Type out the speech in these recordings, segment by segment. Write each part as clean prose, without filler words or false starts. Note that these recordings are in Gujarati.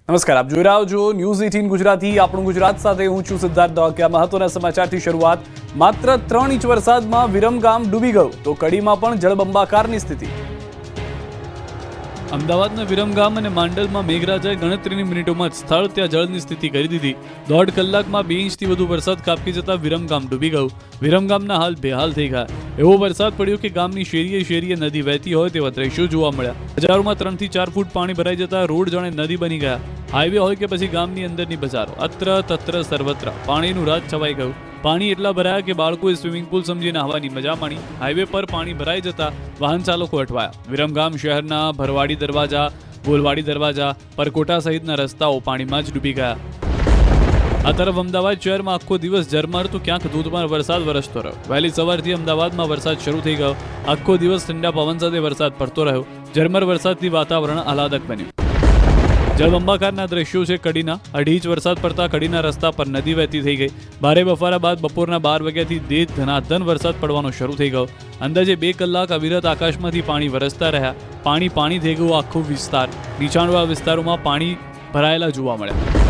નમસ્કાર, આપ જોઈ રહ્યા છો ન્યૂઝ 18 ગુજરાતી. આપણું ગુજરાત સાથે હું છું સિદ્ધાર્થ દોકિયા. મહત્વના સમાચારથી શરૂઆત. માત્ર 3 ઇંચ વરસાદમાં વિરમગામ ડૂબી ગયું તો કડીમાં પણ જળબંબાકારની સ્થિતિ. અમદાવાદના વિરમગામ અને માંડલમાં મેઘરાજાએ ગણતરીની મિનિટોમાં જ સ્થળ ત્યાં જળની સ્થિતિ કરી દીધી. 1.5 કલાકમાં 2 ઇંચથી વધુ વરસાદ ખાબકી જતા વિરમગામ ડૂબી ગયું. વિરમગામના હાલ બેહાલ થઈ ગયા. એવો વરસાદ પડ્યો કે ગામની શેરીએ શેરીએ નદી વહેતી હોય તેવા દ્રશ્યો જોવા મળ્યા. બજારોમાં 3 થી 4 ફૂટ પાણી ભરાઈ જતા રોડ જાણે નદી બની ગયા. હાઈવે હોય કે પછી ગામની અંદરની બજારો, અત્ર તત્ર સર્વત્ર પાણીનું રાજ છવાઈ ગયું. પાણી એટલા ભરાયા કે બાળકોએ સ્વિમિંગ પુલ સમજી નહાવાની મજા માણી. હાઈવે પર પાણી ભરાઈ જતા વાહન ચાલકો અટવાયા. વિરમગામ શહેરના ભરવાડી દરવાજા, ગોલવાડી દરવાજા, પરકોટા સહિતના રસ્તાઓ પાણીમાં જ ડૂબી ગયા. આ તરફ અમદાવાદ શહેરમાં આખો દિવસ ઝરમર તો ક્યાંક ધોધમાર વરસાદ વરસતો રહ્યો. વહેલી સવારથી અમદાવાદમાં વરસાદ શરૂ થઈ ગયો. આખો દિવસ ઠંડા પવન સાથે વરસાદ પડતો રહ્યો. ઝરમર વરસાદથી વાતાવરણ આહલાદક બન્યું. જળબંબાકારના દ્રશ્યો છે કડીના. 2.5 ઇંચ વરસાદ પડતા કડીના રસ્તા પર નદી વહેતી થઈ ગઈ. ભારે બફારા બાદ બપોરના 12 વાગ્યાથી ધનાધન વરસાદ પડવાનો શરૂ થઈ ગયો. અંદાજે 2 કલાક અવિરત આકાશમાંથી પાણી વરસતા રહ્યા. પાણી થઈ ગયું આખો વિસ્તાર. નીચાણવાળા વિસ્તારોમાં પાણી ભરાયેલા જોવા મળ્યા.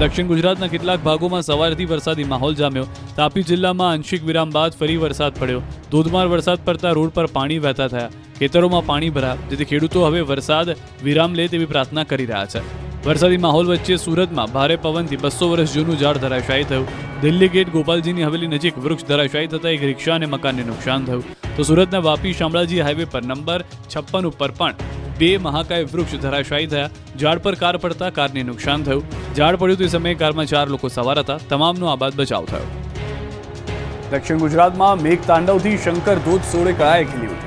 દક્ષિણ ગુજરાતના કેટલાક ભાગોમાં સવારથી વરસાદી માહોલ જામ્યો. તાપી જિલ્લામાં આંશિક વિરામ બાદ ફરી વરસાદ પડ્યો. ધોધમાર વરસાદ પડતા રોડ પર પાણી વહેતા થયા. ખેતરોમાં પાણી ભરાયા, જેથી ખેડૂતો હવે વરસાદ વિરામ લે તેવી પ્રાર્થના કરી રહ્યા છે. વરસાદી માહોલ વચ્ચે સુરતમાં ભારે પવનથી 200 વર્ષ જૂનું ઝાડ ધરાશાયી થયું. દિલ્હી ગેટ ગોપાલજીની હવેલી નજીક વૃક્ષ ધરાશાયી થતા એક રિક્ષા અને મકાનને નુકસાન થયું. તો સુરતના વાપી શામળાજી હાઈવે પર નંબર 56 ઉપર પણ 2 મહાકાય વૃક્ષ ધરાશાયી થયા. ઝાડ પર કાર પડતા કારને નુકસાન થયું. ઝાડ પડ્યું તે સમયે કારમાં 4 લોકો સવાર હતા. તમામનો આબાદ બચાવ થયો. દક્ષિણ ગુજરાતમાં મેઘ તાંડવથી શંકર ધોધ સોળે કળાએ ખીલી ઉઠ્યો.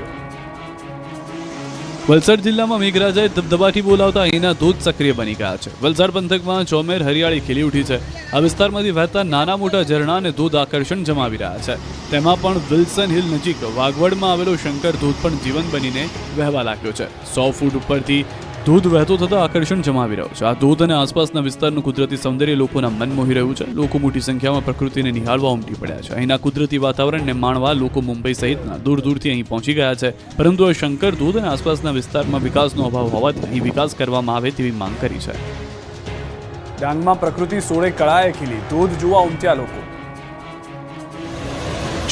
વલસાડ જિલ્લામાં મેઘરાજાએ ધબધબાટી બોલાવતા અહીંના ધોધ સક્રિય બની ગયા છે. વલસાડ પંથકમાં ચોમેર હરિયાળી ખીલી ઉઠી છે. આ વિસ્તારમાંથી વહેતા નાના મોટા ઝરણા અને ધોધ આકર્ષણ જમાવી રહ્યા છે. તેમાં પણ વિલ્સન હિલ નજીક વાગવડમાં આવેલો શંકર ધોધ પણ જીવન બનીને વહેવા લાગ્યો છે. 100 ફૂટ ઉપરથી ધોધ વહેતો થતા આકર્ષણ જમાવી રહ્યો છે. આ ધોધ અને આસપાસના વિસ્તારનું કુદરતી સૌંદર્ય લોકોના મન મોહી રહ્યું છે. લોકો મોટી સંખ્યામાં પ્રકૃતિને નિહાળવા ઉમટી પડ્યા છે. અહીંના કુદરતી વાતાવરણને માણવા લોકો મુંબઈ સહિતના દૂર દૂરથી અહીં પહોંચી ગયા છે. પરંતુ આ શંકર ધોધ અને આસપાસના વિસ્તારમાં વિકાસનો અભાવ હોવાથી અહીં વિકાસ કરવામાં આવે તેવી માંગ કરી છે. ડાંગમાં પ્રકૃતિ સોળે કળાએ ખીલી. ધોધ જોવા ઉમટ્યા લોકો.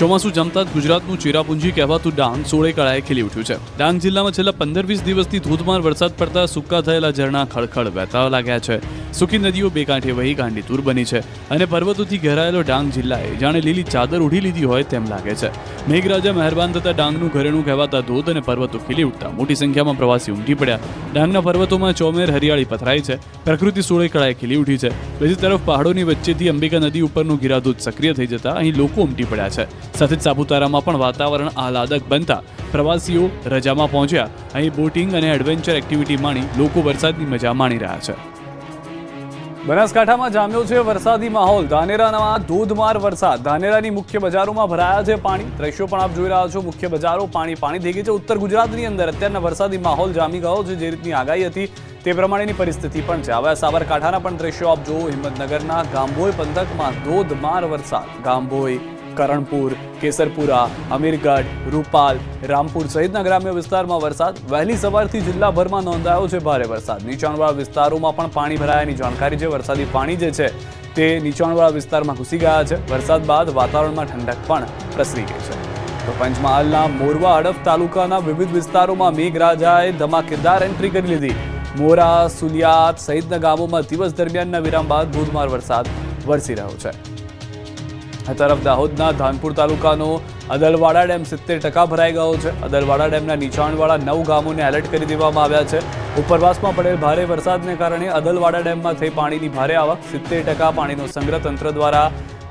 ચોમાસું જમતા જ ગુજરાતનું ચેરાપુંજી કહેવાતું ડાંગ સોળે કળાએ ખીલી ઉઠ્યું છે. ડાંગ જિલ્લામાં છેલ્લા 15-20 દિવસથી ધોધમાર વરસાદ પડતા સૂકા થયેલા ઝરણા ખળખળ વહેતા લાગ્યા છે. સૂકી નદીઓ બે કાંઠે વહી ગાંડીતુર બની છે અને પર્વતોથી ઘેરાયેલો ડાંગ જિલ્લાએ જાણે લીલી ચાદર ઓઢી લીધી હોય તેમ લાગે છે. મેઘરાજા મહેરબાન થતા ડાંગનું ઘરેણું કહેવાતા ધોધ અને પર્વતો ખીલી ઉઠતા મોટી સંખ્યામાં પ્રવાસી ઉમટી પડ્યા. ડાંગના પર્વતોમાં ચોમેર હરિયાળી પથરાઈ છે. પ્રકૃતિ સોળે કળાએ ખીલી ઉઠી છે. બીજી તરફ પહાડોની વચ્ચેથી અંબિકા નદી ઉપરનું ગિરાધોધ સક્રિય થઈ જતા અહીં લોકો ઉમટી પડ્યા છે. સાથે જ સાપુતારામાં પણ વાતાવરણ આહલાદક બનતા પ્રવાસીઓ રજામાં પહોંચ્યા. અહીં બોટિંગ અને એડવેન્ચર એક્ટિવિટી માણી લોકો વરસાદની મજા માણી રહ્યા છે. બનાસકાંઠામાં જામ્યો છે વરસાદી માહોલ. ધાનેરામાં ધોધમાર વરસાદ. ધાનેરાની મુખ્ય બજારોમાં ભરાયા છે પાણી. દ્રશ્યો પણ આપ જોઈ રહ્યા છો. મુખ્ય બજારો પાણી થઈ ગઈ છે. ઉત્તર ગુજરાતની અંદર અત્યારના વરસાદી માહોલ જામી ગયો છે. જે રીતની આગાહી હતી તે પ્રમાણેની પરિસ્થિતિ પણ છે. હવે સાબરકાંઠાના પણ દ્રશ્યો આપ જુઓ. હિંમતનગરના ગાંભોઈ પંથકમાં ધોધમાર વરસાદ. ગાંભોઈ, કરણપુર, કેસરપુરા, અમીરગઢ, રૂપાલ, રામપુર સહિતના ગ્રામ્ય વિસ્તારમાં વરસાદ. વહેલી સવારથી જિલ્લાભરમાં નોંધાયો છે ભારે વરસાદ. નીચાણવાળા વિસ્તારોમાં પણ પાણી ભરાયાની જાણકારી છે. વરસાદી પાણી જે છે તે નીચાણવાળા વિસ્તારમાં ઘૂસી ગયા છે. વરસાદ બાદ વાતાવરણમાં ઠંડક પણ પ્રસરી ગઈ છે. તો પંચમહાલના મોરવા હડફ તાલુકાના વિવિધ વિસ્તારોમાં મેઘરાજાએ ધમાકેદાર એન્ટ્રી કરી લીધી. મોરા, સુલિયાત સહિતના ગામોમાં દિવસ દરમિયાનના વિરામ બાદ ધોધમાર વરસાદ વરસી રહ્યો છે. આ તરફ દાહોદના ધાનપુર તાલુકાનો અદલવાડા ડેમ 70% ભરાઈ ગયો છે. અદલવાડા ડેમના નીચાણવાળા 9 ગામોને એલર્ટ કરી દેવામાં આવ્યા છે. ઉપરવાસમાં પડેલ ભારે વરસાદને કારણે અદલવાડા ડેમમાં થઈ પાણીની ભારે આવક. 70% પાણીનો સંગ્રહ તંત્ર દ્વારા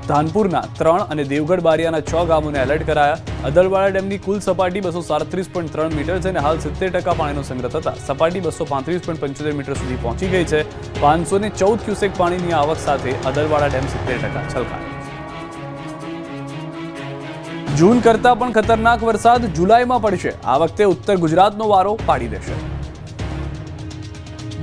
ધાનપુરના 3 અને દેવગઢ બારિયાના 6 ગામોને એલર્ટ કરાયા. અદલવાડા ડેમની કુલ સપાટી 237.3 મીટર છે અને હાલ 70% પાણીનો સંગ્રહ થતા સપાટી 235.75 મીટર સુધી પહોંચી ગઈ છે. 514 ક્યુસેક પાણીની આવક સાથે અદલવાડા ડેમ 70% છલકાયો. જૂન કરતા પણ ખતરનાક વરસાદ જુલાઈમાં પડશે. આ વખતે ઉત્તર ગુજરાતનો વારો પાડી દેશે.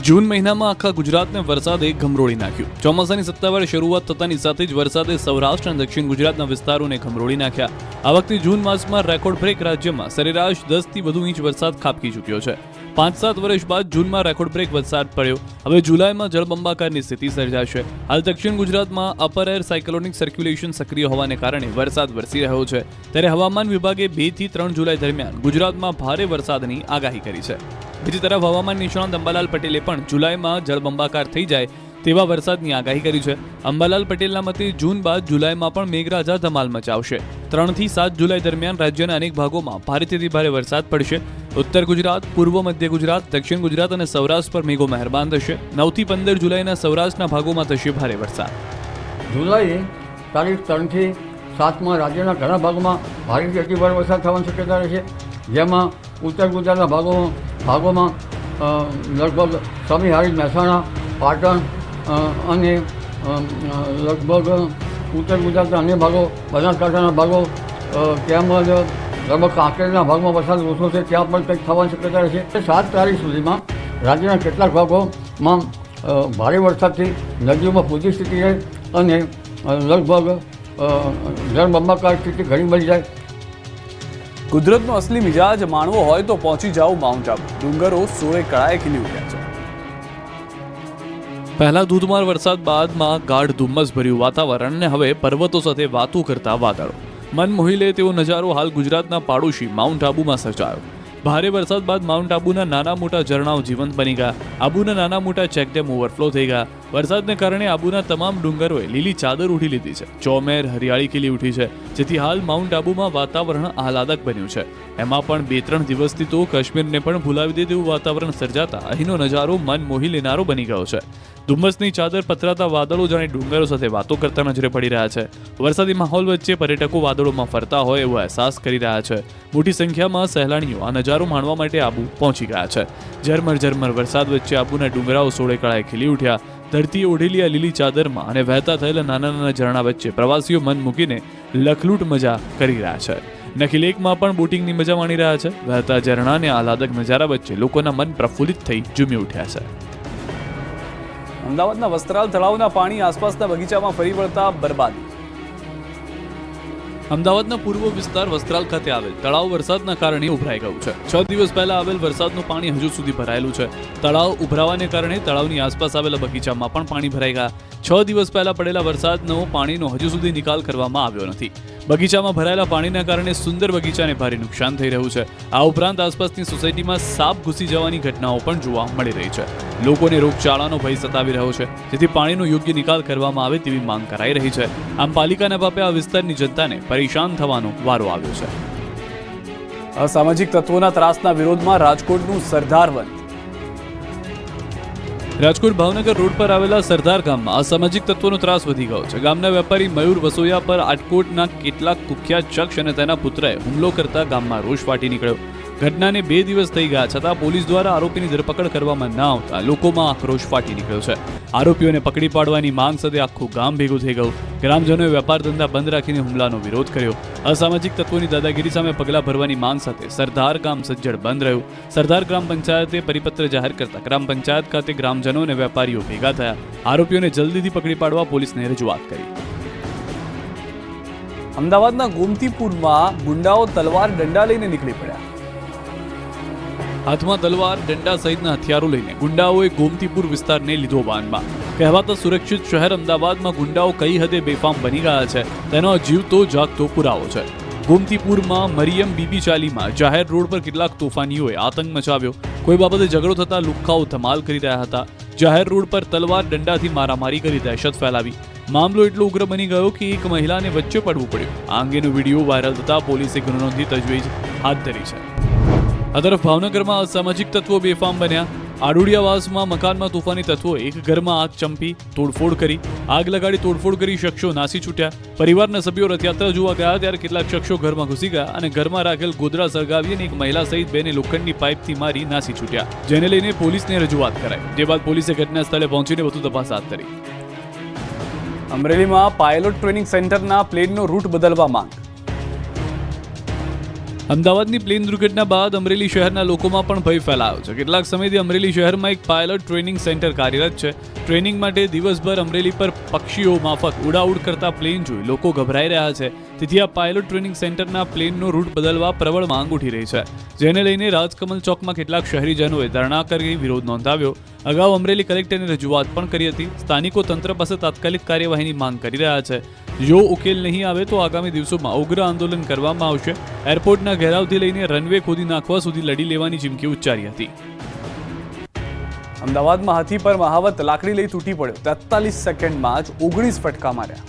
જૂન મહિનામાં આખા ગુજરાતને વરસાદે ગમરોળી નાખ્યું. ચોમાસાની સત્તાવાર શરૂઆત થતાની સાથે જ વરસાદે સૌરાષ્ટ્ર અને દક્ષિણ ગુજરાતના વિસ્તારોને ગમરોળી નાખ્યા. આ વખતે જૂન માસમાં રેકોર્ડ બ્રેક રાજ્યમાં સરેરાશ 10થી વધુ ઇંચ વરસાદ ખાબકી ચૂક્યો છે. 5-7 વર્ષ બાદ જૂનમાં રેકોર્ડ બ્રેક વરસાદ પડ્યો. હવે જુલાઈમાં જળબંબાકારની સ્થિતિ સર્જાશે. હાલ દક્ષિણ ગુજરાતમાં અપર એર સાયક્લોનિક સર્ક્યુલેશન સક્રિય હોવાને કારણે વરસાદ વરસી રહ્યો છે. ત્યારે હવામાન વિભાગે 2 થી 3 જુલાઈ દરમિયાન ગુજરાતમાં ભારે વરસાદની આગાહી કરી છે. બીજી તરફ હવામાન નિષ્ણાત અંબાલાલ પટેલે પણ જુલાઈમાં જળબંબાકાર થઈ જાય તેવા વરસાદની આગાહી કરી છે. અંબાલાલ પટેલના મતે જૂન બાદ જુલાઈમાં પણ મેઘરાજા ધમાલ મચાવશે. 3 થી 7 જુલાઈ દરમિયાન રાજ્યના અનેક ભાગોમાં ભારેથી ભારે વરસાદ પડશે. ઉત્તર ગુજરાત, પૂર્વ મધ્ય ગુજરાત, દક્ષિણ ગુજરાત અને સૌરાષ્ટ્ર પર મેઘો મહેરબાન થશે. 9 થી 15 જુલાઈના સૌરાષ્ટ્રના ભાગોમાં થશે ભારે વરસાદ. જુલાઈ તારીખ 3 થી 7માં રાજ્યના ઘણા ભાગોમાં ભારેથી અતિભારે વરસાદ થવાની શક્યતા રહેશે. જેમાં ઉત્તર ગુજરાતના ભાગોમાં લગભગ સમી હારીજ, મહેસાણા, પાટણ અને લગભગ ઉત્તર ગુજરાતના અન્ય ભાગો, બનાસકાંઠાના ભાગો તેમજ લગભગ કાંકરેજના ભાગમાં વરસાદ ઓછો છે, ત્યાં પણ કંઈક થવાની શક્યતા રહેશે. 7 તારીખ સુધીમાં રાજ્યના કેટલાક ભાગોમાં ભારે વરસાદથી નદીઓમાં પૂરની સ્થિતિ રહે અને લગભગ જળબંબાકાર સ્થિતિ ઘણી બની જાય. કુદરતનો અસલી મિજાજ માણવો હોય તો પહોંચી જાઓ માઉન્ટ આબુ. ડુંગરો સોળે કળાએ ખીલી ઉઠ્યા છે. પહેલા ધોધમાર વરસાદ બાદમાં ગાઢ ધુમ્મસ ભર્યું વાતાવરણ અને હવે પર્વતો સાથે વાતો કરતા વાદળો. મન મોહી લે તેવો નજારો હાલ ગુજરાતના પાડોશી માઉન્ટ આબુમાં સર્જાયો. ભારે વરસાદ બાદ માઉન્ટ આબુના નાના મોટા ઝરણાઓ જીવંત બની ગયા. આબુના નાના મોટા ચેકડેમ ઓવરફ્લો થઈ ગયા. વરસાદને કારણે આબુના તમામ ડુંગરોએ લીલી ચાદર ઉઠી લીધી છે. ચોમેર હરિયાળી ખીલી ઉઠી છે, જેથી હાલ માઉન્ટ આબુમાં વાતાવરણ આહલાદક બન્યું છે. એમાં પણ 2-3 દિવસથી તો કાશ્મીરને પણ ભૂલાવી દે તેવું વાતાવરણ સર્જાતા અહીંનો નજારો મન મોહી લેનારો બની ગયો છે. ધુમ્મસની ચાદર પથરાતા વાદળો જાણે ડુંગરો સાથે વાતો કરતા નજરે પડી રહ્યા છે. વરસાદી માહોલ વચ્ચે પર્યટકો વાદળોમાં ફરતા હોય એવો અહેસાસ કરી રહ્યા છે. મોટી સંખ્યામાં સહેલાણીઓ આ નજારો માણવા માટે આબુ પહોંચી ગયા છે. ઝરમર વરસાદ વચ્ચે આબુના ડુંગરાઓ સોળે કળાએ ખીલી ઉઠ્યા. ધરતીએ ઓઢેલી આ લીલી ચાદરમાં અને વહેતા થયેલા નાના ઝરણા વચ્ચે પ્રવાસીઓ મન મૂકીને લખલૂટ મજા કરી રહ્યા છે. નખી લેકમાં પણ બોટિંગની મજા માણી રહ્યા છે. વહેતા ઝરણા અને આહલાદક નજારા વચ્ચે લોકોના મન પ્રફુલ્લિત થઈ ઝૂમી ઉઠ્યા છે. અમદાવાદના વસ્ત્રાલ તળાવના પાણી આસપાસના બગીચામાં ફરી વળતા બરબાદી. અમદાવાદના પૂર્વ વિસ્તાર વસ્ત્રાલ ખાતે આવેલ તળાવ વરસાદના કારણે ઉભરાઈ ગયું છે. 6 દિવસ પહેલા આવેલ વરસાદનું પાણી હજુ સુધી ભરાયેલું છે. તળાવ ઉભરાવાને કારણે તળાવની આસપાસ આવેલા બગીચામાં પણ પાણી ભરાઈ ગયા. 6 દિવસ પહેલા પડેલા વરસાદનો પાણીનો હજુ સુધી નિકાલ કરવામાં આવ્યો નથી. બગીચામાં ભરાયેલા પાણીના કારણે સુંદર બગીચાને ભારે નુકસાન થઈ રહ્યું છે. આ ઉપરાંત આસપાસની સોસાયટીમાં સાપ ઘૂસી જવાની ઘટનાઓ પણ જોવા મળી રહી છે. લોકોને રોગચાળાનો ભય સતાવી રહ્યો છે, જેથી પાણીનો યોગ્ય નિકાલ કરવામાં આવે તેવી માંગ કરાઈ રહી છે. આમ પાલિકાના પાપે આ વિસ્તારની જનતાને પરેશાન થવાનો વારો આવ્યો છે. અસામાજિક તત્વોના ત્રાસના વિરોધમાં રાજકોટનું સરદાર વન. રાજકોટ ભાવનગર રોડ પર આવેલા સરદાર ગામમાં અસામાજિક તત્વોનો ત્રાસ વધી ગયો છે. ગામના વેપારી મયુર વસોયા પર આટકોટના કેટલાક કુખ્યાત શખ્સ અને તેના પુત્રએ હુમલો કરતા ગામમાં રોષ ફાટી નીકળ્યો. ઘટનાને 2 દિવસ થઈ ગયા છતાં પોલીસ દ્વારા આરોપીની ધરપકડ કરવામાં ન આવતા લોકોમાં આક્રોશ ફાટી નીકળ્યો છે. આરોપીઓને પકડી પાડવાની માંગ સાથે આખું ગામ ભેગું થઈ ગયું. ગ્રામજનોએ વેપાર ધંધા બંધ રાખીને હુમલાનો વિરોધ કર્યો. અસામાજિક તત્વોની દાદાગીરી સામે પગલાં ભરવાની માંગ સાથે સરદાર ગામ સજ્જડ બંધ રહ્યું. સરદાર ગ્રામ પંચાયતે પરિપત્ર જાહેર કરતા ગ્રામ પંચાયત ખાતે ગ્રામજનો અને વેપારીઓ ભેગા થયા. આરોપીઓને જલ્દીથી પકડી પાડવા પોલીસને રજૂઆત કરી. અમદાવાદના ગોમતીપુરમાં ગુંડાઓ તલવાર દંડા લઈને નીકળી પડ્યા. હાથમાં તલવાર, દંડા સહિતના હથિયારો લઈને ગુંડાઓએ ગોમતીપુર વિસ્તારને લીધો બાનમાં. કહેવાતા સુરક્ષિત શહેર અમદાવાદમાં ગુંડાઓ કઈ હદે બેફામ બની ગયા છે તેનો જીવતો જાગતો પુરાવો છે. ગોમતીપુરમાં મરિયમ બીબી ચાલીમાં જાહેર રોડ પર કેટલાક તોફાનીઓએ આતંક મચાવ્યો. કોઈ બાબતે ઝઘડો થતા લુખ્ખાઓ ધમાલ કરી રહ્યા હતા. જાહેર રોડ પર તલવાર દંડાથી મારામારી કરી દહેશત ફેલાવી. મામલો એટલો ઉગ્ર બની ગયો કે એક મહિલાને વચ્ચે પડવું પડ્યું. આ અંગેનો વિડીયો વાયરલ થતા પોલીસે ગુનો નોંધી તજવીજ હાથ ધરી છે. આ તરફ ભાવનગરમાં અસામાજિક તત્વો બેફામ બન્યા. આડોડિયાવાસમાં મકાનમાં તોફાની તત્વોએ એક ઘરમાં આગ ચંપી તોડફોડ કરી. આગ લગાડી તોડફોડ કરી શખ્સો નાસી છૂટ્યા. પરિવારના સભ્યો રથયાત્રા જોવા ગયા ત્યારે કેટલાક શખ્સો ઘરમાં ઘૂસી ગયા અને ઘરમાં રાખેલ ગોદડા સળગાવી અને એક મહિલા સહિત 2ને લોખંડની પાઇપથી મારી નાસી છૂટ્યા, જેને લઈને પોલીસને રજૂઆત કરાઈ. જે બાદ પોલીસે ઘટના સ્થળે પહોંચીને વધુ તપાસ હાથ ધરી. અમરેલીમાં પાયલોટ ટ્રેનિંગ સેન્ટરના પ્લેનનો રૂટ બદલવા માંગ. અમદાવાદની પ્લેન દુર્ઘટના બાદ અમરેલી શહેરના લોકોમાં પણ ભય ફેલાયો છે. કેટલાક સમયથી અમરેલી શહેરમાં એક પાયલોટ ટ્રેનિંગ સેન્ટર કાર્યરત છે. ટ્રેનિંગ માટે દિવસભર અમરેલી પર પક્ષીઓ માફક ઉડાઉડ કરતા પ્લેન જોઈ લોકો ગભરાઈ રહ્યા છે, તેથી આ પાયલોટ ટ્રેનિંગ સેન્ટરના પ્લેનનો રૂટ બદલવા પ્રબળ માંગ ઉઠી રહી છે, જેને લઈને રાજકમલ ચોકમાં કેટલાક શહેરીજનોએ ધરણા કરી વિરોધ નોંધાવ્યો. અગાઉ અમરેલી કલેક્ટરને રજૂઆત પણ કરી હતી. સ્થાનિકો તંત્ર પાસે તાત્કાલિક કાર્યવાહીની માંગ કરી રહ્યા છે. જો ઉકેલ નહીં આવે તો આગામી દિવસોમાં ઉગ્ર આંદોલન કરવામાં આવશે. એરપોર્ટના ઘેરાવથી લઈને રનવે ખોદી નાખવા સુધી લડી લેવાની ચીમકી ઉચ્ચારી હતી. અમદાવાદમાં હાથી પર મહાવત લાકડી લઈ તૂટી પડ્યો. 43 સેકન્ડમાં જ 19 ફટકા માર્યા.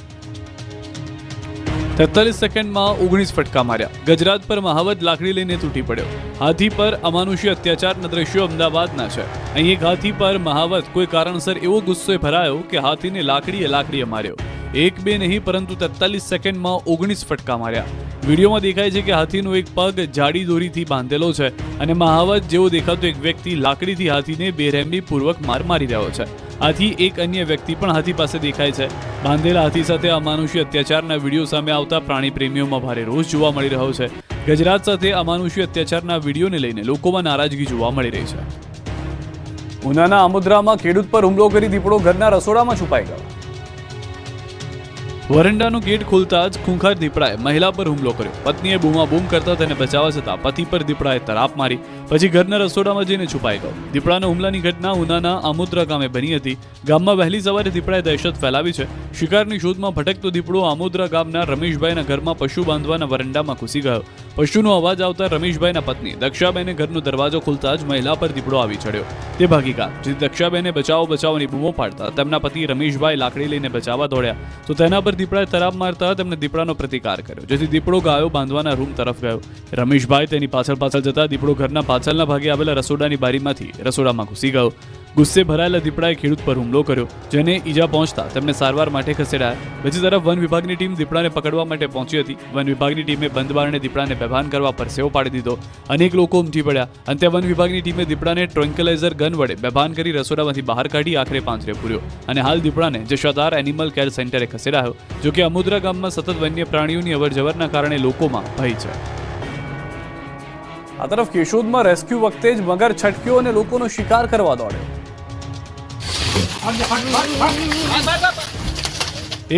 43 સેકન્ડમાં 19 ફટકા માર્યા. ગજરાત પર મહાવત લાકડી લઈને તૂટી પડ્યો. હાથી પર અમાનુષી અત્યાચારના દ્રશ્યો અમદાવાદના છે. અહીં એક હાથી પર મહાવત કોઈ કારણસર એવો ગુસ્સે ભરાયો કે હાથીને લાકડીએ માર્યો. એક બે નહીં પરંતુ 43 સેકન્ડમાં 19 ફટકા માર્યા. વિડીયોમાં દેખાય છે કે હાથીનો એક પગ જાડી દોરીથી બાંધેલો છે અને મહાવત જેવો દેખાતો એક વ્યક્તિ લાકડીથી હાથીને બેરહેમીપૂર્વક માર મારી રહ્યો છે. આથી એક અન્ય વ્યક્તિ પણ હાથી પાસે દેખાય છે. બાંધેલા હાથી સાથે અમાનુષી અત્યાચારના વિડીયો સામે આવતા પ્રાણી પ્રેમીઓમાં ભારે રોષ જોવા મળી રહ્યો છે. ગુજરાત સાથે અમાનુષી અત્યાચારના વિડીયોને લઈને લોકોમાં નારાજગી જોવા મળી રહી છે. ઉનાના આમોદરામાં ખેડૂત પર હુમલો કરી દીપડો ઘરના રસોડામાં છુપાઈ ગયો. વરંડાનો ગેટ ખોલતા જ ખૂંખાર દીપડાએ મહિલા પર હુમલો કર્યો. પત્નીએ બૂમાબૂમ કરતા તેને બચાવવા છતાં પતિ પર દીપડાએ તરાપ મારી, પછી ઘરના રસોડામાં જઈને છુપાઈ ગયો. દીપડાના હુમલાની ઘટના ઉનાના આમોદરા ગામે બની હતી. ગામમાં વહેલી સવારે દીપડાએ દહેશત ફેલાવી છે. શિકારની શોધમાં ભટકતો દીપડો આમોદરા ગામના રમેશભાઈના ઘરમાં પશુ બાંધવાના વરંડામાં ઘૂસી ગયો. પશુનો અવાજ આવતા રમેશભાઈના પત્ની દક્ષાબેને ઘરનો દરવાજો ખોલતા જ મહિલા પર દીપડો આવી ચડ્યો. તે ભાગી ગયા. જેથી દક્ષાબેને બચાવવાની બૂમો પાડતા તેમના પતિ રમેશભાઈ લાકડી લઈને બચાવવા દોડ્યા તો તેના પર દીપડાએ તરાપ મારતા તેમણે દીપડાનો પ્રતિકાર કર્યો, જેથી દીપડો ગાયો બાંધવાના રૂમ તરફ ગયો. રમેશભાઈ તેની પાછળ જતા દીપડો ઘરના પાછળના ભાગે આવેલા રસોડાની બારીમાંથી રસોડામાં ઘૂસી ગયો. ગુસ્સે ભરાયેલા દીપડાએ ખેડૂત પર હુમલો કર્યો, જેને ઈજા પહોંચતા તેમને સારવાર માટે ખસેડાયા. બીજી તરફ વન વિભાગની ટીમ દીપડાને પકડવા માટે પહોંચી હતી. વન વિભાગની ટીમે બંધ બારણે દીપડાને બેભાન કરવા પરસેવો પાડી દીધો. અનેક લોકો ઉમટી પડ્યા. અંતે વન વિભાગની ટીમે દીપડાને ટ્રેન્કલાઇઝર ગન વડે બેભાન કરી રસોડામાંથી બહાર કાઢી આખરે પાંજરે પૂર્યો અને હાલ દીપડાને જશાદાર એનિમલ કેર સેન્ટરે ખસેડાયો. જોકે અમોદરા ગામમાં સતત વન્ય પ્રાણીઓની અવરજવરના કારણે લોકોમાં ભય છે. આ તરફ કેશોદમાં રેસ્ક્યુ વખતે જ મગર છટક્યો અને લોકોનો શિકાર કરવા દોડ્યો.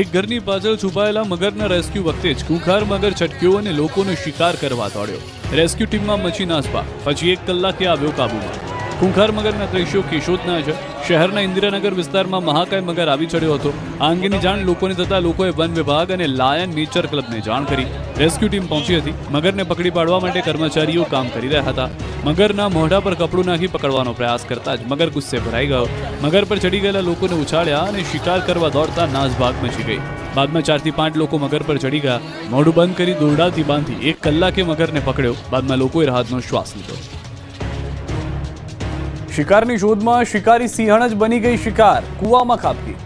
એક ઘરની પાછળ છુપાયેલા મગરના રેસ્ક્યુ વખતે જ ખૂંખાર મગર છટક્યો અને લોકોનો શિકાર કરવા દોડ્યો. રેસ્ક્યુ ટીમમાં મચી નાસભાગ. પછી 1 કલાકે આવ્યો કાબૂમાં. ખૂંખાર મગરના દ્રશ્યો કેશોદના છે. શહેરના ઇન્દિરાનગર વિસ્તારમાં મહાકાય મગર આવી ચડ્યો હતો. આ અંગેની જાણ લોકોને થતાં લોકોએ વન વિભાગ અને લાયન નેચર ક્લબને જાણ કરી. રેસ્ક્યુ ટીમ પહોંચી હતી. મગરને પકડી પાડવા માટે કર્મચારીઓ કામ કરી રહ્યા હતા. મગરના મોઢા પર કપડું નાખી પકડવાનો પ્રયાસ કરતા જ મગર ગુસ્સે ભરાઈ ગયો. મગર પર ચડી ગયેલા લોકોને ઉછાળ્યા અને શિકાર કરવા દોડતા નાસભાગ મચી ગઈ. બાદમાં 4 થી 5 લોકો મગર પર ચડી ગયા. મોઢું બંધ કરી દોરડાથી બાંધી 1 કલાકે મગરને પકડ્યો. બાદમાં લોકોએ રાહતનો શ્વાસ લીધો. શિકારની શોધમાં શિકારી સિંહણ જ બની ગઈ શિકાર, કૂવામાં ખાબકી.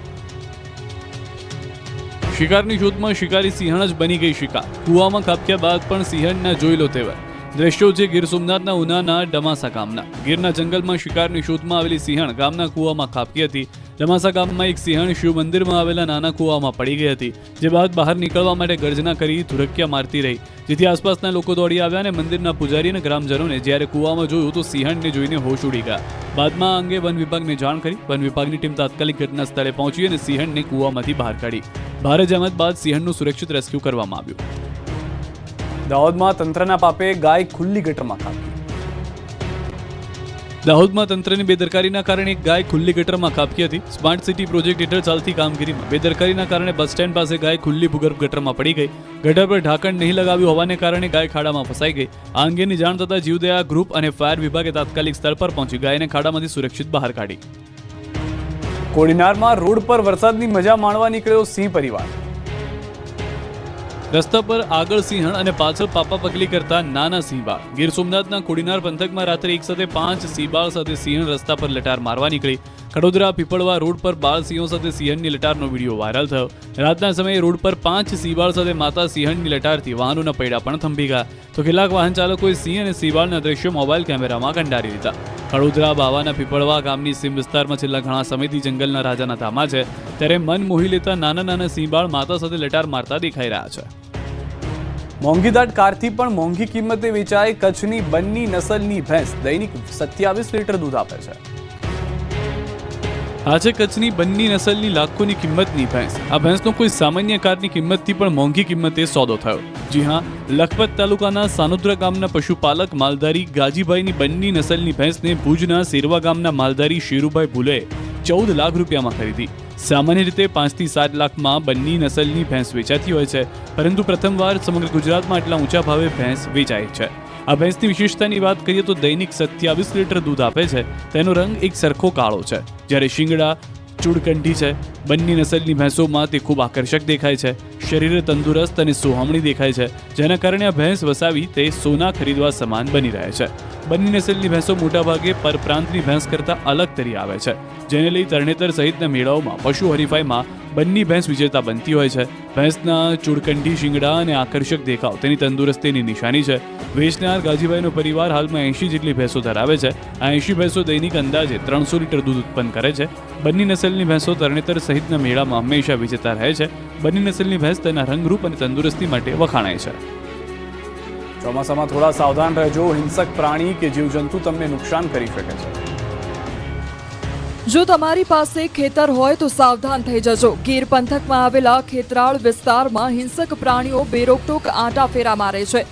શિકારની શોધમાં શિકારી સિંહણ જ બની ગઈ શિકાર, કૂવામાં ખાબક્યા બાદ પણ સિંહણના જોઈ લો તેવર. દ્રશ્યો છે ગીર સોમનાથના ઉનાના ડમાસા ગામના. ગીરના જંગલમાં શિકારની શોધમાં આવેલી સિંહણ ગામના કૂવામાં ખાબકી હતી. ડમાસા ગામમાં એક સિંહણ શિવ મંદિરમાં આવેલા નાના કૂવામાં પડી ગઈ હતી, જે બાદ બહાર નીકળવા માટે ગર્જના કરી ધુરકિયા મારતી રહી, જેથી આસપાસના લોકો દોડી આવ્યા અને મંદિરના પૂજારી અને ગ્રામજનોને જ્યારે કૂવામાં જોયું તો સિંહણને જોઈને હોશ ઉડી ગયા. બાદમાં આ અંગે વન વિભાગને જાણ કરી. વન વિભાગની ટીમ તાત્કાલિક ઘટના સ્થળે પહોંચી અને સિંહણને કૂવામાંથી બહાર કાઢી. ભારે જહેમત બાદ સિંહણનું સુરક્ષિત રેસ્ક્યુ કરવામાં આવ્યું. દાહોદમાં તંત્રના પાપે ગાય ખુલ્લી ગટરમાં ખાબકી. દાહોદમાં તંત્રની બેદરકારીના કારણે એક ગાય ખુલ્લી ગટરમાં ખાબકી હતી. સ્માર્ટ સિટી પ્રોજેક્ટ હેઠળ ચાલતી કામગીરીમાં બેદરકારીના કારણે બસ સ્ટેન્ડ પાસે ગાય ખુલ્લી ભૂગર્ભ ગટરમાં પડી ગઈ. ગટર પર ઢાંકણ નહીં લગાવ્યું હોવાને કારણે ગાય ખાડામાં ફસાઈ ગઈ. આ અંગેની જાણ થતાં જીવદયા ગ્રુપ અને ફાયર વિભાગે તાત્કાલિક સ્થળ પર પહોંચી ગાયને ખાડામાંથી સુરક્ષિત બહાર કાઢી. કોડીનારમાં રોડ પર વરસાદની મજા માણવા નીકળ્યો સિંહ પરિવાર. રસ્તા પર આગળ સિંહણ અને પાછળ પાપા પગલી કરતા નાના સિંહબાળ. ગીર સોમનાથના કોડીનાર પંથકમાં રાત્રે એક સાથે 5 સિંહબાળ સાથે સિંહણ રસ્તા પર લટાર મારવા નીકળી. કડોદરા પીપળવા રોડ પર બાળ સિંહો સાથે સિંહણની લટારનો વિડીયો વાયરલ થયો. રાતના સમયે રોડ પર 5 સિંહબાળ સાથે માતા સિંહણની લટારથી વાહનોના પૈડા પણ થંભી ગયા, તો કેટલાક વાહન ચાલકોએ સિંહ અને સિંહબાળના દ્રશ્યો મોબાઈલ કેમેરામાં કંડારી લીધા. કડોદરા બાવાના પીપળવા ગામની સીમ વિસ્તારમાં છેલ્લા ઘણા સમયથી જંગલના રાજાના ધામા છે, ત્યારે મન મોહી લેતા નાના નાના સિંહબાળ માતા સાથે લટાર મારતા દેખાઈ રહ્યા છે. મોંઘીદાટ કારથી પણ મોંઘી કિંમતે વેચાય કચ્છની બન્ની નસલની ભેંસ દૈનિક 27 લીટર દૂધ આપે છે. આ છે કચ્છની બન્ની નસલની લાખોની કિંમતની ભેંસ. આ ભેંસનો કોઈ સામાન્ય કારની કિંમતથી પણ મોંઘી કિંમતે સોદો થયો. જી હા, લખપત તાલુકાના સાનોદરા ગામના પશુપાલક માલધારી ગાજીભાઈની બન્ની નસલની ભેંસને ભુજના સેરવા ગામના માલધારી શેરુભાઈ ભુલેએ 14 લાખ રૂપિયામાં ખરીદી. સામાન્ય રીતે 5 થી 7 લાખમાં બન્ની નસલની ભેંસ વેચાતી હોય છે, પરંતુ પ્રથમવાર સમગ્ર ગુજરાતમાં આટલા ઊંચા ભાવે ભેંસ વેચાય છે. આ ભેંસની વિશેષતાની વાત કરીએ તો દૈનિક 27 લીટર દૂધ આપે છે. તેનો રંગ એક સરખો કાળો છે, જ્યારે શિંગડા ચૂડકંઠી છે. બંને નસલની ભેંસોમાં તે ખૂબ આકર્ષક દેખાય છે. શરીરે તંદુરસ્ત અને સોહામણી દેખાય છે, જેના કારણે આ ભેંસ વસાવી તે સોના ખરીદવા સમાન બની રહે છે. બંને નસલની ભેંસો મોટાભાગે પરપ્રાંતની ભેંસ કરતાં અલગ તરી આવે છે, જેને લઈ તરણેતર સહિતના મેળાઓમાં પશુ હરીફાઈમાં બંને ભેંસ વિજેતા બનતી હોય છે. ભેંસના ચૂડકંઠી શિંગડા અને આકર્ષક દેખાવ તેની તંદુરસ્તીની નિશાની છે. વેચનાર ગાજીભાઈનો પરિવાર હાલમાં 80 જેટલી ભેંસો ધરાવે છે. આ 80 ભેંસો દૈનિક અંદાજે 300 લીટર દૂધ ઉત્પન્ન કરે છે. બંને નસલની ભેંસો તરણેતર સહિતના મેળામાં હંમેશા વિજેતા રહે છે. બંને નસલની ભેંસ તેના રંગરૂપ અને તંદુરસ્તી માટે વખાણાય છે. ચોમાસામાં થોડા સાવધાન રહેજો. હિંસક પ્રાણી કે જીવજંતુ તમને નુકસાન કરી શકે છે. જો તમારી પાસે ખેતર હોય તો સાવધાન થઈ જજો. ગીર પંથકમાં આવેલા ખેતરાળ વિસ્તારમાં હિંસક પ્રાણીઓ બેરોકટોક આંટાફેરા મારે છે.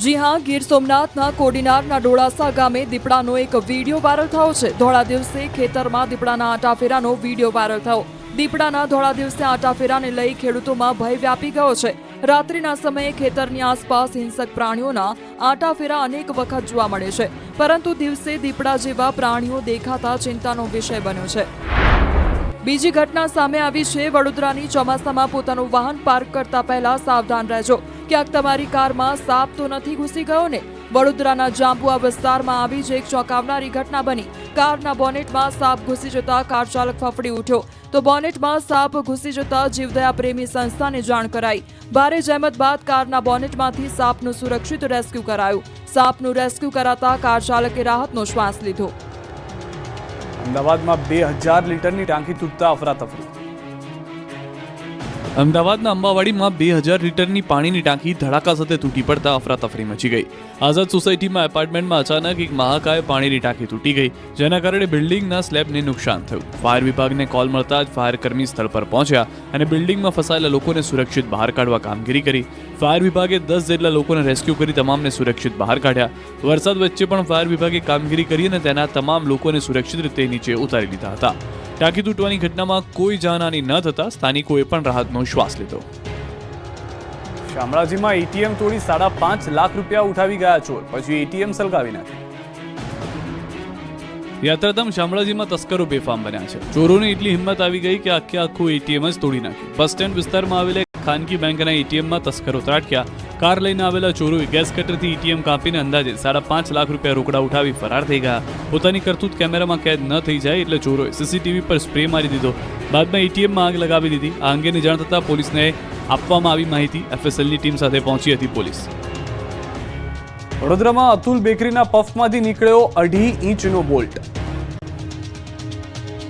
જી હા, ગીર સોમનાથના કોડીનારના ડોળાસા ગામે દીપડાનો એક વિડીયો વાયરલ થયો છે. ધોળા દિવસે ખેતરમાં દીપડાના આંટાફેરાનો વિડીયો વાયરલ થયો. દીપડાના ધોળા દિવસે આંટાફેરાને લઈ ખેડૂતોમાં ભય વ્યાપી ગયો છે. રાત્રિના સમયે ખેતરની આસપાસ હિંસક પ્રાણીઓના આંટાફેરા અનેક વખત જોવા મળે છે, પરંતુ દિવસે દીપડા જેવા પ્રાણીઓ દેખાતા ચિંતાનો વિષય બન્યો છે. બીજી ઘટના સામે આવી છે. વડોદરાની ચોમાસામાં પોતાનું વાહન પાર્ક કરતા પહેલા સાવધાન રહેજો. ક્યાંક તમારી કારમાં સાપ તો નથી ઘૂસી ગયો ને? વડોદરાના જાંબુઆ વિસ્તારમાં આવી જ એક ચોંકાવનારી ઘટના બની. કારના બોનેટમાં સાપ ઘૂસી જતા કાર ચાલક ફફડી ઉઠ્યો, તો બોનેટમાં સાપ ઘૂસી જતા જીવદયા પ્રેમી સંસ્થાને જાણ કરાઈ. ભારે જહેમત બાદ કારના બોનેટમાંથી સાપનું સુરક્ષિત રેસ્ક્યુ કરાયું. સાપનું રેસ્ક્યુ કરાતા કાર ચાલકે રાહતનો શ્વાસ લીધો. અમદાવાદમાં 2000 લીટરની ટાંકી તૂટતા અફરાતફરી. અમદાવાદના અંબાવાડીમાં 2000 લીટરની પાણીની ટાંકી ધડાકા સાથે તૂટી પડતા અફરાતફરી મચી ગઈ. આઝાદ સોસાયટીમાં એપાર્ટમેન્ટમાં અચાનક એક મહાકાય પાણીની ટાંકી તૂટી ગઈ, જેના કારણે બિલ્ડિંગના સ્લેબને નુકસાન થયું. ફાયર વિભાગને કોલ મળતા જ ફાયરકર્મી સ્થળ પર પહોંચ્યા અને બિલ્ડિંગમાં ફસાયેલા લોકોને સુરક્ષિત બહાર કાઢવા કામગીરી કરી. ફાયર વિભાગે 10 જેટલા લોકોને રેસ્ક્યુ કરી તમામને સુરક્ષિત બહાર કાઢ્યા. વરસાદ વચ્ચે પણ ફાયર વિભાગે કામગીરી કરી અને તેના તમામ લોકોને સુરક્ષિત રીતે નીચે ઉતારી લીધા હતા. ટાંકી તૂટવાની ઘટનામાં કોઈ જાનહાની ન થતા સ્થાનિકોએ પણ રાહતનો શ્વાસ લીધો. શામળાજીમાં એટીએમ તોડી 5.5 લાખ રૂપિયા ઉઠાવી ગયા ચોર, પછી એટીએમ સલગાવી નાખ્યું. યાત્રાધામ શામળાજીમાં તસ્કરો બેફામ બન્યા છે. ચોરોની એટલી હિંમત આવી ગઈ કે આખું એટીએમ જ તોડી નાખ્યું. બસ સ્ટેન્ડ વિસ્તારમાં આવેલા ખાનગી બેંકના એટીએમમાં તસ્કરો ત્રાટક્યા. કાર લઈને આવેલા ચોરોએ ગેસ કટરથી એટીએમ કાપીને અંદાજે 5.5 લાખ રૂપિયા રોકડા ઉઠાવી ફરાર થઈ ગયા. પોતાની કરતૂત કેમેરામાં કેદ ન થઈ જાય એટલે ચોરોએ સીસીટીવી પર સ્પ્રે મારી દીધો. બાદમાં એટીએમમાં આગ લગાવી દીધી. આ અંગેની જાણ થતાં પોલીસને આપવામાં આવી માહિતી. એફએસએલની ટીમ સાથે પહોંચી હતી પોલીસ. વડોદરામાં અતુલ બેકરીના પફમાંથી નીકળ્યો 2.5 ઇંચનો બોલ્ટ.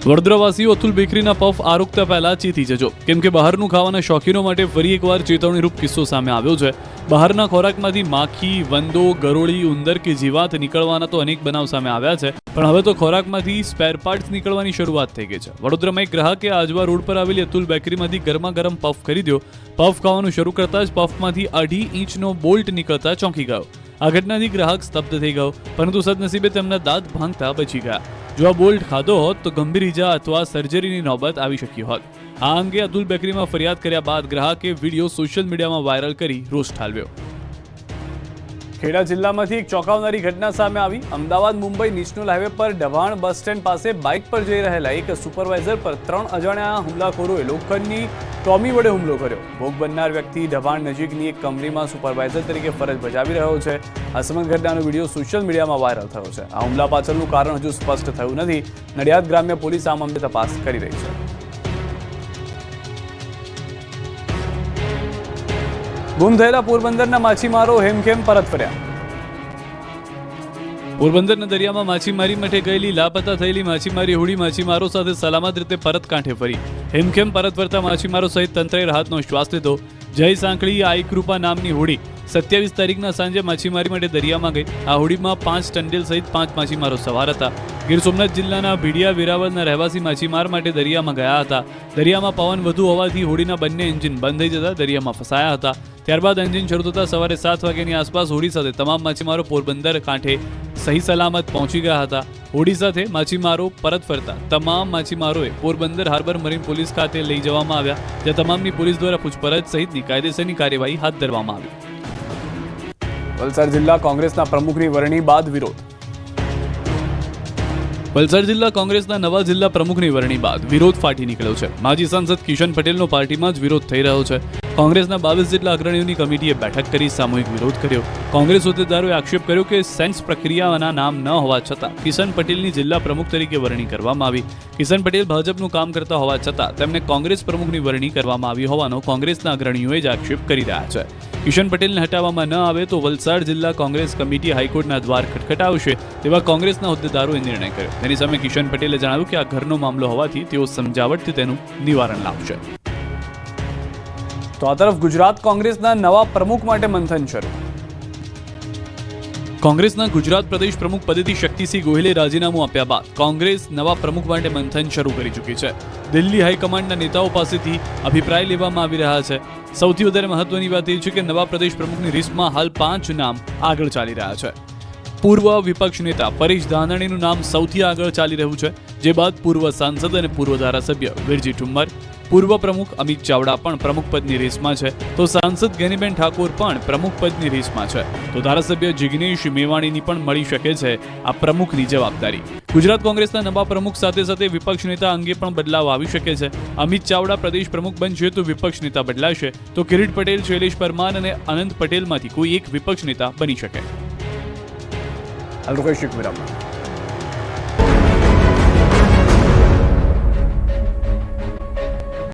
વડોદરાવાસીઓ અતુલ બેકરીના પફ આરોગતા પહેલા ચેતી જજો, કેમ કે બહારનું ખાવાના શોખીનો માટે ફરી એકવાર ચેતવણીરૂપ કિસ્સો સામે આવ્યો છે. બહારના ખોરાકમાંથી માખી, વંદો, ગરોળી, ઉંદર કે જીવાત નીકળવાના તો અનેક બનાવ સામે આવ્યા છે, પણ હવે તો ખોરાકમાંથી સ્પેર પાર્ટ્સ નીકળવાની શરૂઆત થઈ ગઈ છે. વડોદરામાં એક ગ્રાહકે આજવા રોડ પર આવેલી અતુલ બેકરીમાંથી ગરમા ગરમ પફ ખરીદ્યો. પફ ખાવાનું શરૂ કરતા જ પફમાંથી 2.5 ઇંચનો બોલ્ટ નીકળતા ચોંકી ગયો. આ ઘટનાથી ગ્રાહક સ્તબ્ધ થઈ ગયો, પરંતુ સદનસીબે તેમના દાંત ભાંગતા બચી ગયા. જો આ બોલ્ટ ખાધો હોત તો ગંભીર ઈજા અથવા સર્જરીની નોબત આવી શકી હોત. આ અંગે અતુલ બેકરીમાં ફરિયાદ કર્યા બાદ ગ્રાહકે વિડીયો સોશિયલ મીડિયામાં વાયરલ કરી રોષ ઠાલવ્યો. ખેડા જિલ્લામાંથી એક ચોંકાવનારી ઘટના સામે આવી. અમદાવાદ મુંબઈ નેશનલ હાઈવે પર ડભાણ બસ સ્ટેન્ડ પાસે બાઇક પર જઈ રહેલા એક સુપરવાઇઝર પર 3 અજાણ્યા હુમલાખોરોએ લોખંડની ટોમી વડે હુમલો કર્યો. ભોગ બનનાર વ્યક્તિ ડભાણ નજીકની એક કંપનીમાં સુપરવાઇઝર તરીકે ફરજ બજાવી રહ્યો છે. આ સમગ્ર ઘટનાનો વિડીયો સોશિયલ મીડિયામાં વાયરલ થયો છે. આ હુમલા પાછળનું કારણ હજુ સ્પષ્ટ થયું નથી. નડિયાદ ગ્રામ્ય પોલીસ આ મામલે તપાસ કરી રહી છે. ગુમ થયેલા પોરબંદરના માછીમારો હેમખેમ પરત ફર્યા. પોરબંદરના દરિયામાં માછીમારી માટે ગયેલી લાપતા થયેલી માછીમારી હોડી માછીમારો સાથે સલામત રીતે પરત કાંઠે ફરી. હેમખેમ પરત ફરતા માછીમારો સહિત તંત્રએ રાહતનો શ્વાસ લીધો. જય સાંકળી આઈ કૃપા નામની હોડી 27 તારીખના સાંજે માછીમારી માટે દરિયામાં ગઈ. આ હોડીમાં 5 ટંડેલ સહિત 5 માછીમારો સવાર હતા. ગીર સોમનાથ જિલ્લાના ભીડિયા વેરાવળના રહેવાસી માછીમાર માટે દરિયામાં ગયા હતા. દરિયામાં પવન વધુ હોવાથી હોડીના બંને એન્જિન બંધ થઈ જતા દરિયામાં ફસાયા હતા. ત્યારબાદ એન્જિન શરૂ થતાં સવારે 7 વાગ્યાની આસપાસ હોડી સાથે તમામ માછીમારો પોરબંદર કાંઠે સહી સલામત પહોંચી ગયા હતા. હોડી સાથે માછીમારો પરત ફરતા તમામ માછીમારોએ પોરબંદર હાર્બર મરીન પોલીસ ખાતે લઈ જવામાં આવ્યા, જ્યાં તમામની પોલીસ દ્વારા પૂછપરછ સહિતની કાયદેસરની કાર્યવાહી હાથ ધરવામાં આવી. વલસાડ જિલ્લા કોંગ્રેસના પ્રમુખની વરણી બાદ વિરોધ. વલસાડ જિલ્લા કોંગ્રેસના નવા જિલ્લા પ્રમુખની વરણી બાદ વિરોધ ફાટી નીકળ્યો છે. માજી સાંસદ કિશન પટેલનો પાર્ટીમાં જ વિરોધ થઈ રહ્યો છે. કોંગ્રેસના 22 જેટલા અગ્રણીઓની કમિટીએ બેઠક કરી સામૂહિક વિરોધ કર્યો. કોંગ્રેસ હોદ્દેદારોએ આક્ષેપ કર્યો કે સેન્સ પ્રક્રિયાના નામ ન હોવા છતાં કિશન પટેલની જિલ્લા પ્રમુખ તરીકે વરણી કરવામાં આવી. કિશન પટેલ ભાજપનું કામ કરતા હોવા છતાં તેમને કોંગ્રેસ પ્રમુખની વરણી કરવામાં આવી હોવાનો કોંગ્રેસના અગ્રણીઓએ જ આક્ષેપ કરી રહ્યા છે. કિશન પટેલને હટાવવામાં ન આવે તો વલસાડ જિલ્લા કોંગ્રેસ કમિટી હાઈકોર્ટના દ્વાર ખટખટાવશે તેવા કોંગ્રેસના હોદ્દેદારોએ નિર્ણય કર્યો. તેની સામે કિશન પટેલે જણાવ્યું કે આ ઘરનો મામલો હોવાથી તેઓ સમજાવટથી તેનું નિવારણ લાવશે. તો આ તરફ ગુજરાત કોંગ્રેસના નવા પ્રમુખ માટે મંથન શરૂ. કોંગ્રેસના ગુજરાત પ્રદેશ પ્રમુખ પદેથી શક્તિસિંહ ગોહિલે રાજીનામું આપ્યા બાદ કોંગ્રેસ નવા પ્રમુખ માટે મંથન શરૂ કરી ચૂકી છે. દિલ્હી હાઈકમાન્ડના નેતાઓ પાસેથી અભિપ્રાય લેવામાં આવી રહ્યા છે. સૌથી વધારે મહત્વની વાત એ છે કે નવા પ્રદેશ પ્રમુખની લિસ્ટમાં હાલ 5 નામ આગળ ચાલી રહ્યા છે. પૂર્વ વિપક્ષ નેતા પરેશ ધાનાણીનું નામ સૌથી આગળ ચાલી રહ્યું છે, જે બાદ પૂર્વ સાંસદ અને પૂર્વ ધારાસભ્ય વિરજી ઠુમ્મર, પૂર્વ પ્રમુખ અમિત ચાવડા પણ પ્રમુખ પદની રેસમાં છે, તો સાંસદ ગેનીબેન ઠાકોર પણ પ્રમુખ પદની રેસમાં છે, તો ધારાસભ્ય જિગ્નેશ મેવાણીની પણ મળી શકે છે આ પ્રમુખની જવાબદારી. ગુજરાત કોંગ્રેસના નવા પ્રમુખ સાથે સાથે વિપક્ષ નેતા અંગે પણ બદલાવ આવી શકે છે. અમિત ચાવડા પ્રદેશ પ્રમુખ બનશે તો વિપક્ષ નેતા બદલાશે, તો કિરીટ પટેલ, શૈલેષ પરમાર અને અનંત પટેલમાંથી કોઈ એક વિપક્ષ નેતા બની શકે. વિરામ.